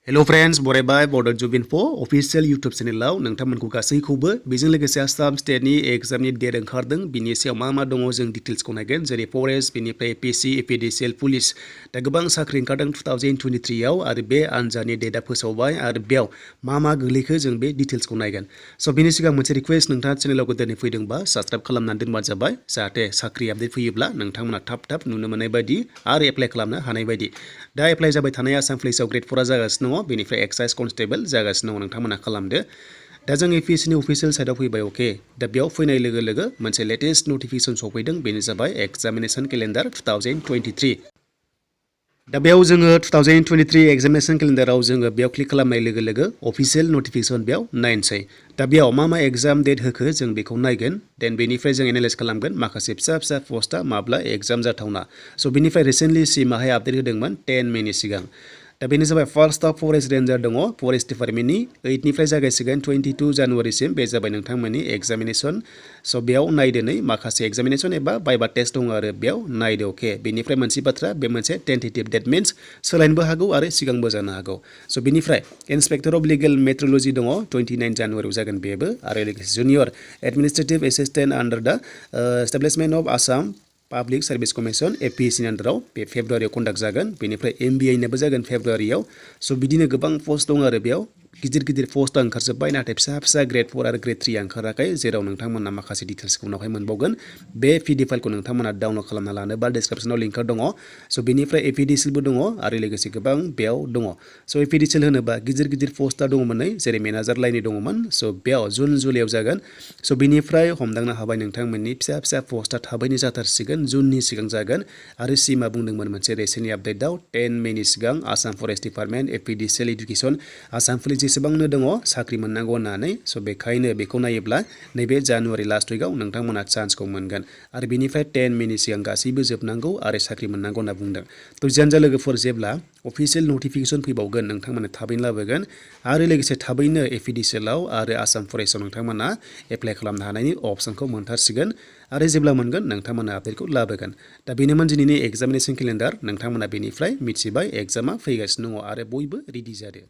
Hello friends, बरायबाय Bodo Jubinfo official YouTube channel नोंथांमोनखौ गासैखौबो बेजों लोगोसे आसाम स्टेटनि एग्जामनि डेट ओंखारदों बिनि सायाव मा दङ जों डिटेल्सखौ नायगोन जेरै फरेस्ट बेनिफ्राय एपीएससी APDCL पुलिस दा गोबां साख्रि ओंखारदों 2023 आव आरो बे आनजादनि डेटआ फोसावबाय आरो बेयाव मा गोलैखो जों बे डिटेल्सखौ नायगोन स' बिनि सिगां मोनसे रिक्वेस्ट नोंथाङा चेनेलाव गोदानै फैदोंबा साबस्क्राइब खालामनानै दोनबानो जाबाय जाहाथे साख्रि आपडेट फैयोब्ला नोंथांमोना थाब नुनो मोननाय बायदि आरो एप्लाइ खालामनो हानाय बायदि दा एप्लाइ जाबाय थानाय आसाम पुलिसाव ग्रेड 4 जागासिनो दङ बेनिफ्राय एक्साइज कनस्टेबल जागासिनो दङ नोंथांमोना खालामदो दा जों एपीएससी नि अफिशियेल साइटआव फैबाय अके दा बेयाव फैनाय लोगो मोनसे लेटेस्ट नोटिफिकेशन सफैदों बेनो जाबाय एग्जामिनेशन केलेन्डार 2023 दा बेयाव जोङो 2023 एग्जामिनेशन केलेन्डाराव जोङो बेयाव क्लिक खालामनाय लोगो अफिशियेल नोटिफिकेशन बेयाव नायनोसै दा बेयाव मा एग्जाम डेट होखो जों बेखौ नायगोन देन बेनिफ्राय जों एनालाइज खालामगोन माखासे फिसा पस्टआ माब्ला एग्जाम जाथावना स' बेनिफ्राय रिसेन्टलि सिमाहाय आपडेट होदोंमोन 10 मेनि सिगां दा बेनो जाबाय फार्स्ट अफ फरेस्ट रेन्जार दङ फरेस्ट डिपार्टमेन्टनि 8 निफ्राय जागायसिगोन 22 जानुवारिसिम बे जाबाय नोंथांमोननि एग्जामिनेशन स' बेयाव नायदो नै माखासे एग्जामिनेशन एबा बाइबा टेस्ट दङ आरो बेयाव नायदो अके बेनिफ्राय मोनसे बाथ्रा बे मोनसे टेन्टेटिभ डेट मिन्स सोलायनोबो हागौ आरो सिगांबो जानो हागौ स' बेनिफ्राय इन्सपेक्टर अफ लिगेल मेट्रलजि दङ 29 जानुवारियाव जागोन बेबो आरो लोगोसे junior administrative assistant under the establishment of Assam public service commission APSC नि आन्डाराव बे फेब्रुवारियाव कन्डाक्ट जागोन बेनिफ्राय MBA नाबो जागोन फेब्रुवारियाव स' बिदिनो गोबां पस्ट दं आरो बेयाव गिदिर पस्टआ ओंखारजोब्बाय नाथाय फिसा ग्रेड 4 आरो ग्रेड 3 ओंखाराखै जेराव नोंथांमोना माखासे डिटेल्सखौ उनावहाय मोनबावगोन बे PDF फाइलखौ नोंथांमोना डाउनलड खालामना लानोबा डिसक्रिप्शनाव लिंक दङ स' बेनिफ्राय APDCL बो दङ आरो लोगोसे गोबां बेयाव दङ स' APDCL होनोबा गिदिर पस्टआ दङमोन नै जेरै मेनेजार लाइननि दङमोन स' बेयाव जुन जुलाइयाव जागोन स' बेनिफ्राय हमदांनो हाबाय नोंथांमोननि फिसा पस्टआ थाबैनो जाथारसिगोन जुननि सिगां जागोन आरो सिमा बुंदोंमोन मोनसे रिसेन्टलि आपडेटआव 10 मेनि सिगां Assam forest department APDCL education Assam police जेसेबांनो दङ साख्रि मोननांगौ होननानै स' बेखायनो बेखौ नायोब्ला नैबे जानुवारि लास्ट उइकआव नोंथांमोना चान्सखौ मोनगोन आरो बेनिफ्राय 10 मेनि सिगां गासैबो जोबनांगौ आरो साख्रि मोननांगौ होनना बुंदों थ' जियानो लोगोफोर जेब्ला अफिसियेल नोटिफिकेशन फैबावगोन नोंथांमोना थाबैनो लाबोगोन आरो लोगोसे थाबैनो APDCL आरो आसाम फरेस्टआव नोंथांमोना एप्लाइ खालामनो हानायनि अपसनखौ मोनथारसिगोन आरो जेब्ला मोनगोन नोंथांमोना आपडेटखौ लाबोगोन दा बेनोमोन दिनैनि एग्जामिनेशन केलेन्डार नोंथांमोना बेनिफ्राय मिथिबाय एग्जामा फैगासिनो दङ आरो बयबो रेडि जादों